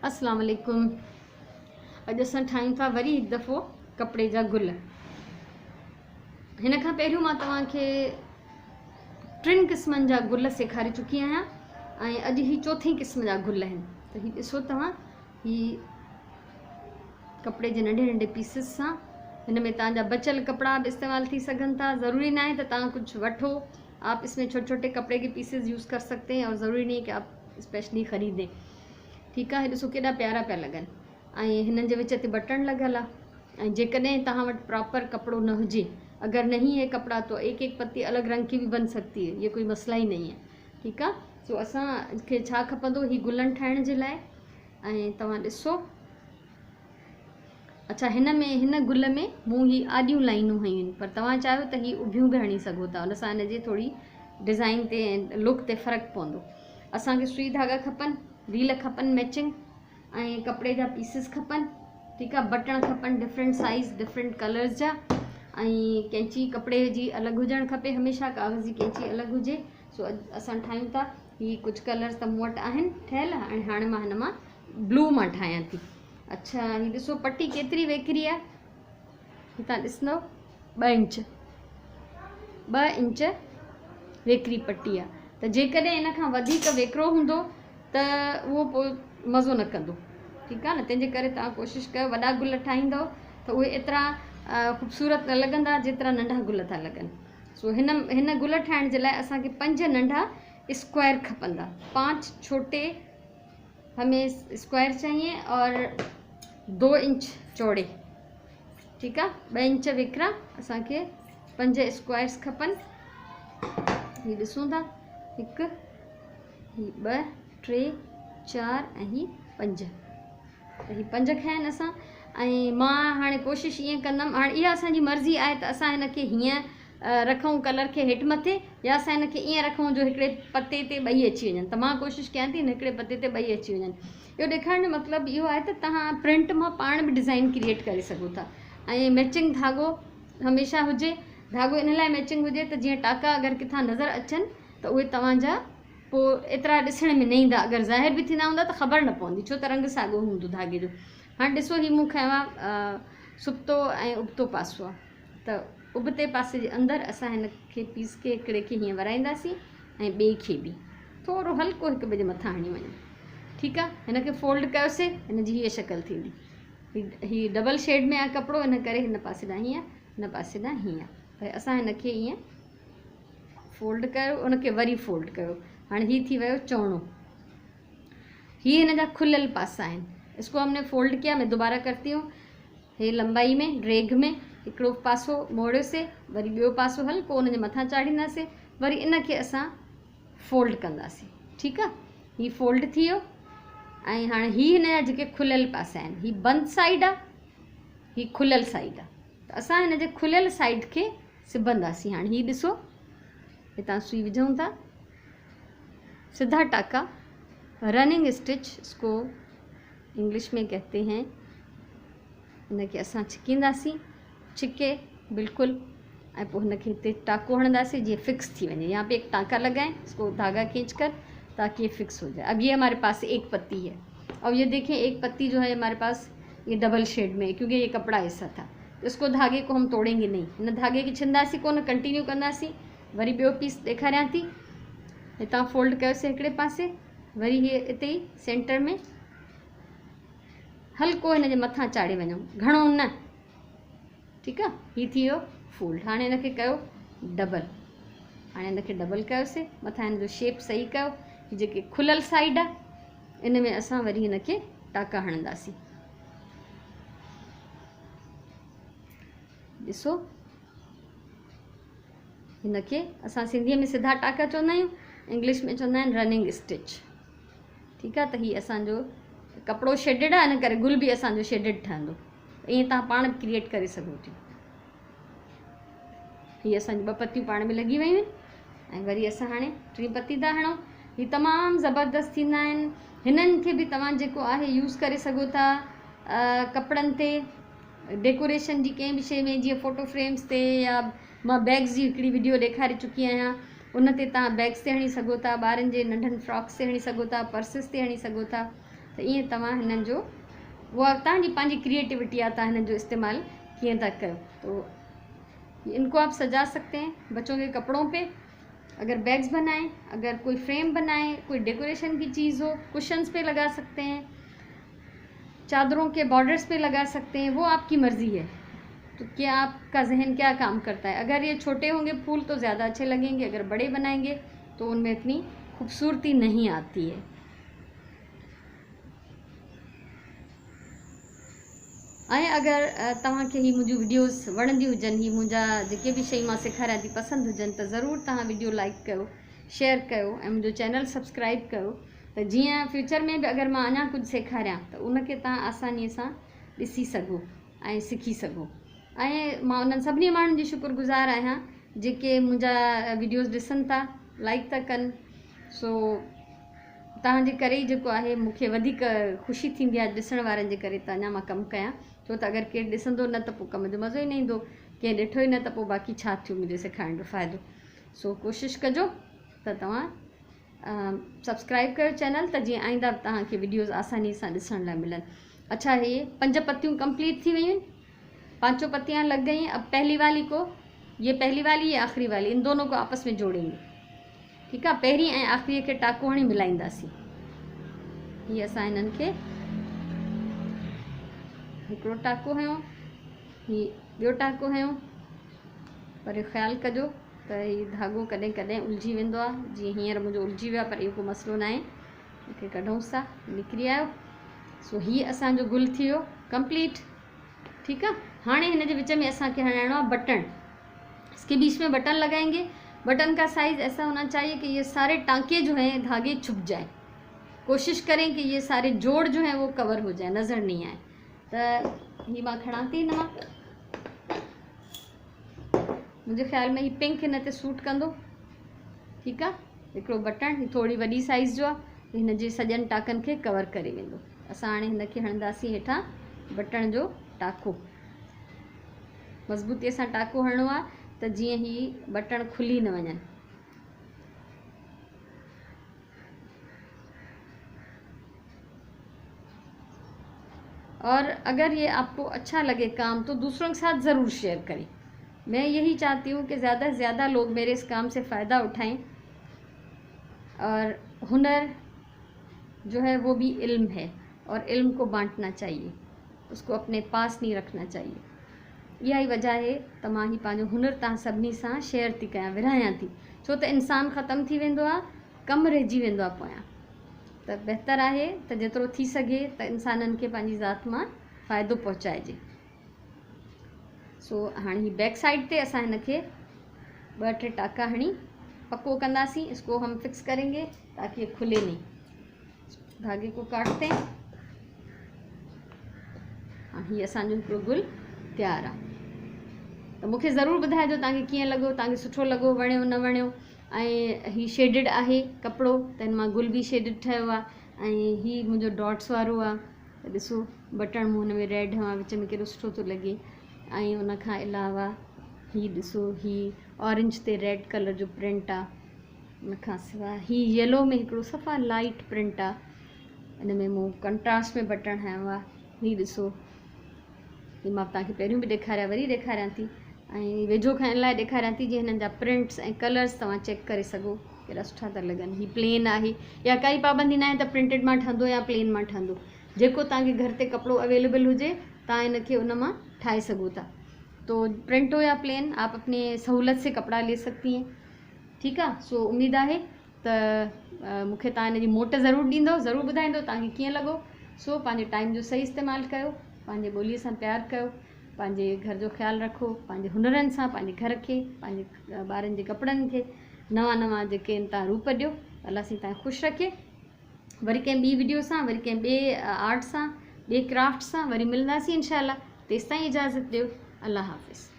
अस्सलाम वालेकुम। अॼु असां ठाहियूं था वरी हिकु दफ़ो कपिड़े जा गुल। हिन खां पहिरियों मां तव्हांखे 3 क़िस्मनि जा गुल सेखारे चुकी आहियां ऐं अॼु ही चौथी क़िस्म जा गुल आहिनि। त ही ॾिसो तव्हां, ही कपिड़े जे नंढे नंढे पीसिस सां हिन में तव्हांजा बचियल कपिड़ा बि इस्तेमालु थी सघनि था। ज़रूरी ना है तो तव्हां कुछ वठो, आप इसमें छोटे छोटे कपड़े के पीसेस यूज़ कर सकते हैं और ज़रूरी नहीं कि आप स्पेशली ख़रीदें। ठीक है, ॾिसो केॾा प्यारा पिया लॻनि ऐं हिननि जे विच ते बटन लॻल आहे। ऐं जेकॾहिं तव्हां वटि प्रॉपर कपिड़ो न हुजे, अगर नहीं है कपड़ा तो एक एक पत्ती अलग रंग की भी बन सकती है, ये कोई मसला ही नहीं है। ठीक है, सो असांखे छा खपंदो ही गुलन ठाहिण जे लाइ। ऐं तव्हां ॾिसो, अच्छा हिन गुल में मूं ही आॾियूं लाइनूं हयूं आहिनि, पर तव्हां चाहियो त ही उभियूं बि हणी सघो था। उन सां हिन जी थोड़ी डिज़ाइन ते ऐं लुक ते फ़र्क़ु पवंदो। असांखे सुई धागा खपनि, रील खपनि मैचिंग, ऐं कपिड़े जा पीसिस खपनि। ठीक आहे, बटण खपनि डिफरेंट साइज़ डिफरेंट कलर्स जा, ऐं कैंची कपिड़े जी अलॻि हुजणु खपे, हमेशह कागज़ जी कैंची अलॻि हुजे। सो असां ठाहियूं था, ही कुछ कलर्स त मूं वटि आहिनि ठहियल, ऐं हाणे मां हिन मां ब्लू मां ठाहियां थी। अच्छा, ही ॾिसो पट्टी केतिरी वेकिरी आहे, तव्हां ॾिसंदव 2 इंच 2 इंच वेकिरी पट्टी आहे। त जेकॾहिं इन खां वधीक वेकिरो हूंदो त उहो पोइ मज़ो न कंदो। ठीकु आहे न, तंहिंजे करे तव्हां कोशिशि कयो वॾा गुल ठाहींदव त उहे एतिरा ख़ूबसूरत न लॻंदा जेतिरा नंढा गुल था लॻनि। सो हिन गुल ठाहिण जे लाइ असांखे 5 नंढा स्क्वायर खपंदा। 5 छोटे हमें स्क्वायर चाहिए और 2 इंच चौड़े। ठीक है, 2 इंच वेकिरा असांखे 5 स्क्वायर्स खपनि। ही ॾिसूं था, 1 ही 2 3 4 ऐं ही 5। त ही 5 खया आहिनि असां। ऐं मां हाणे कोशिशि ईअं कंदमि, हाणे इहा असांजी मर्ज़ी आहे त असां हिनखे हीअं रखूं कलर खे हेठि मथे, या असां हिनखे ईअं रखूं जो हिकिड़े पते ते 2 अची वञनि। त मां कोशिशि कयां थी हिकिड़े पते ते 2 अची वञनि। इहो ॾेखारण जो मतिलबु इहो आहे त तव्हां प्रिंट मां पाण बि डिज़ाइन क्रिएट करे सघो था। ऐं मैचिंग धागो हमेशह हुजे। धागो इन लाइ मैचिंग हुजे त जीअं टाका अगरि किथां नज़र अचनि त उहे तव्हांजा पोइ एतिरा ॾिसण में न ईंदा। अगरि ज़ाहिर बि थींदा हूंदा त ख़बर न पवंदी, छो त रंग साॻियो हूंदो धागे जो। हाणे ॾिसो, ही मूं खयो आहे सुबतो ऐं उबतो पासो आहे। त उबते पासे जे अंदरि असां हिनखे पीस खे हिकिड़े खे हीअं वराईंदासीं ऐं ॿिए खे बि थोरो हल्को हिक ॿिए जे मथां हणी वञूं। ठीकु आहे, हिनखे फोल्ड कयोसीं, हिन जी हीअ शक्ल थींदी। ही डबल शेड में आहे कपिड़ो, इन करे हिन पासे ॾांहुं हीअं, हिन पासे ॾांहुं हीअं। भई असां हिनखे ईअं फोल्ड कयो, उनखे वरी फोल्ड कयो। हाणे ही थी वियो चौड़ो। ही हिन जा खुलियल पासा आहिनि। इसको हमने फोल्ड किया, मैं दोबारा करती हूँ। हे लंबाई में ड्रैग में हिकिड़ो पासो मोड़ियोसीं, वरी ॿियो पासो हल्को उन जे मथां चाढ़ींदासीं, वरी इनखे असां फोल्ड कंदासीं। ठीकु आहे, ही फोल्ड थी वियो। ऐं हाणे ही हिन जा जेके खुलियल पासा आहिनि, ही बंदि साइड आहे, ही खुलियल साइड आहे। त असां हिन जे खुलियल साइड खे सिबंदासीं। हाणे ही ॾिसो, हितां सुई विझूं था, सीधा टाका, रनिंग स्टिच इसको इंग्लिश में कहते हैं। इनके असां छिकींदासीं, छिके बिल्कुल, ऐं पोइ हिनखे हिते टाको हणंदासीं जीअं फिक्स थी वञे। यहाँ पे एक टाका लगाएं, इसको धागा खींच कर, ताकि ये फिक्स हो जाए। अब ये हमारे पास एक पत्ती है, और ये देखें एक पत्ती जो है हमारे पास ये डबल शेड में है, क्योंकि ये कपड़ा ऐसा था। तो इसको धागे को हम तोड़ेंगे नहीं, हिन धागे खे छिंदासीं कोन, कंटिन्यू कंदासीं। वरी ॿियो पीस ॾेखारियां थी। हितां फोल्ड कयोसीं हिकिड़े पासे, वरी हे हिते ई सेंटर में हल्को हिन जे मथां चाढ़े वञूं, घणो न। ठीकु आहे, ही थी वियो फोल्ड। हाणे हिनखे कयो डबल। हाणे हिनखे डबल कयोसीं, मथां हिन जो शेप सही कयो। ही जेके खुलियल साइड आहे, इन में असां वरी हिनखे टाका हणंदासीं। ॾिसो, हिनखे असां सिंधीअ में सिधा टाका चवंदा आहियूं, इंग्लिश में चवंदा आहिनि रनिंग स्टिच। ठीकु आहे, त ही असांजो कपिड़ो शेडेड आहे, इन करे गुल बि असांजो शेडेड ठहंदो। ईअं तव्हां पाण बि क्रिएट करे सघो थियूं। हीअ असांजी 2 पतियूं पाण में लॻी वियूं आहिनि, ऐं वरी असां हाणे 3 पती था हणूं। ही तमामु ज़बरदस्त थींदा आहिनि। हिननि खे बि तव्हां जेको आहे यूज़ करे सघो था कपिड़नि ते, डेकोरेशन जी कंहिं बि शइ में, जीअं फ़ोटो फ्रेम्स ते, या मां बैग्स जी हिकिड़ी वीडियो ॾेखारे चुकी आहियां, उन ते तव्हां बैग्स ते हणी सघो था, ॿारनि जे नंढनि फ्रॉक्स ते हणी सघो था, पर्सिस ते हणी सघो था। त ईअं तव्हां हिननि जो उहा तव्हांजी पंहिंजी क्रिएटिविटी आहे, तव्हां हिननि जो इस्तेमालु कीअं था कयो। तो इनको आप सजा सकते हैं बच्चों के कपड़ों पे, अगर बैग्स बनाएं, अगर कोई फ्रेम बनाएं, कोई डेकोरेशन की चीज़ हो, कुशन्स पे लगा सकते हैं, चादरों के बॉर्डर्स पे लगा सकते हैं, वो आपकी मर्ज़ी है। तो क्या आपका जहन क्या काम करता है। अगर ये छोटे होंगे फूल तो ज़्यादा अच्छे लगेंगे, अगर बड़े बनाएंगे तो उनमें इतनी खूबसूरती नहीं आती है। ऐं अगर तव्हांखे ही मुंहिंजूं वीडियोस वणंदी हुजनि, ही मुंहिंजा जेके बि शयूं मां सेखारियां थी पसंदि हुजनि, त ज़रूरु तव्हां वीडियो लाइक कयो, शेयर कयो ऐं मुंहिंजो चैनल सब्सक्राइब कयो, त जीअं फ्यूचर में बि अगरि मां अञा कुझु सेखारियां त उनखे तव्हां आसानीअ सां ॾिसी सघो ऐं सिखी सघो। ऐं मां उन्हनि सभिनी माण्हुनि जी शुक्रगुज़ार आहियां जेके मुंहिंजा वीडियोस ॾिसनि था, लाइक था कनि। सो तव्हांजे करे ई जेको आहे मूंखे वधीक ख़ुशी थींदी आहे ॾिसण वारनि जे करे, त अञा मां कमु कयां। छो त अगरि केरु ॾिसंदो न त पोइ कम जो मज़ो ई न ईंदो, कंहिं ॾिठो ई न त पोइ बाक़ी छा थियो मुंहिंजे सेखारण जो फ़ाइदो। सो कोशिशि कजो त तव्हां सब्सक्राइब कयो चैनल, त जीअं आईंदा तव्हांखे वीडियोस आसानी सां ॾिसण लाइ मिलनि। अच्छा, ये 5 पत्तियूं कंप्लीट थी वयूं, 5 पत्तियाँ लग गई। अब पहली वाली को, ये पहली वाली, ये आखिरी वाली, इन दोनों को आपस में जोड़ेंगे। ठीक है, पहिरीं ऐं आखिरी के टाको हणी मिलाईंदासीं। ये असां हिननि खे हिकिड़ो टाको हयो, ही ॿियो टाको हयो, पर ख़्यालु कजो त ही धाॻो कॾहिं कॾहिं उलझी वेंदो आहे। जीअं हींअर मुंहिंजो उलझी वियो आहे, पर इहो को मसइलो न आहे, मूंखे कढूंसि था, निकिरी आयो। सो हीअ असांजो गुल थी वियो कंप्लीट। ठीक है, हाणे हिन जे विच में असांखे हणाइणो आहे बटन। इसके बीच में बटन लगाएंगे। बटन का साइज़ ऐसा होना चाहिए कि ये सारे टांके जो हैं धागे छुप जाएं। कोशिश करें कि ये सारे जोड़ जो हैं वो कवर हो जाए, नज़र नहीं आए। तो ये मां खणाती न मां, मुंहिंजे ख़्याल में ही पिंक हिन ते सूट कंदो। ठीक आहे, हिकिड़ो बटन, ही थोड़ी वॾी साइज़ जो आहे, हिन जे सॼनि टाकनि खे कवर करे वेंदो। असां हाणे हिन खे हणंदासीं हेठां बटन जो टाको, मज़बूतीअ सां टाको हणणो आहे त जीअं ही बटन खुली न वञनि। और अगर ये आपको अच्छा लगे काम तो दूसरों के साथ ज़रूर शेयर करें। मैं यही चाहती हूँ कि ज़्यादा से ज़्यादा लोग मेरे इस काम से फ़ायदा उठाएं। और हुनर जो है वो भी इल्म है, और इल्म को बांटना चाहिए, उसको अपने पास नहीं रखना चाहिए। इहा ई वजह है त मां ही पंहिंजो हुनर तव्हां सभिनी सां शेयर थी कयां, विरहायां थी। छो त इंसान ख़तमु थी वेंदो आहे, कमु रहिजी वेंदो आहे पोयां। त बहितर आहे त जेतिरो थी सघे त इंसाननि खे पंहिंजी ज़ात मां फ़ाइदो पहुचाइजे। सो हाणे ही बैक साइड ते असां हिन खे 2-3 टाका हणी पक्को कंदासीं। इसको हम फिक्स करेंगे ताकि ये खुले नहीं। धागे को काटते हैं। हाँ, ही असांजो हिकिड़ो गुल तैयार आहे। त मूंखे ज़रूरु ॿुधाइजो तव्हांखे कीअं लॻो, तव्हांखे सुठो लॻो, वणियो न वणियो। ऐं ही शेडिड आहे कपिड़ो, त हिन मां गुल बि शेडिड ठहियो आहे। ऐं ही मुंहिंजो डॉट्स वारो आहे, त ॾिसो बटण मूं हुन में रेड हवा विच में केॾो सुठो थो लॻे। ऐं उन खां अलावा ही ॾिसो, ही ऑरेंज ते रेड कलर जो प्रिंट आहे। उन खां सवाइ ही येलो में हिकिड़ो सफ़ा लाइट प्रिंट आहे। इन में मूं कंट्रास्ट में बटण हयो आहे। ही ॾिसो, ही मां तव्हांखे पहिरियों बि ॾेखारिया, वरी ॾेखारियां थी। ऐं वेझो खाइण लाइ ॾेखारियां थी, जीअं हिननि जा प्रिंट्स ऐं कलर्स तव्हां चेक करे सघो केॾा सुठा था लॻनि। ही प्लेन आहे, या काई पाबंदी न आहे त प्रिंटेड मां ठहंदो या प्लेन मां ठहंदो। जेको तव्हांखे घर ते कपिड़ो अवेलेबल हुजे तव्हां हिनखे उन मां ठाहे सघो था। तो प्रिंट हो या प्लेन, आप अपने सहूलत से कपड़ा ले सकती हैं। ठीक आहे, सो उम्मीद आहे त मूंखे तव्हां हिन जी मोट ज़रूरु ॾींदव, ज़रूरु ॿुधाईंदो तव्हांखे कीअं लॻो। सो पंहिंजे टाइम जो सही इस्तेमालु कयो, पंहिंजे ॿोलीअ सां प्यारु कयो, पंहिंजे घर जो ख़्यालु रखो, पंहिंजे हुनरनि सां पंहिंजे घर खे, पंहिंजे ॿारनि जे कपिड़नि खे नवां नवां जेके आहिनि तव्हां रूप ॾियो। अलाह साईं तव्हां ख़ुशि रखे। वरी कंहिं ॿी वीडियो सां, वरी कंहिं ॿिए आर्ट सां, ॿिए क्राफ्ट सां वरी मिलंदासीं इंशाअल्लाह। तेसिताईं इजाज़त ॾियो। अल्लाह हाफ़िज़।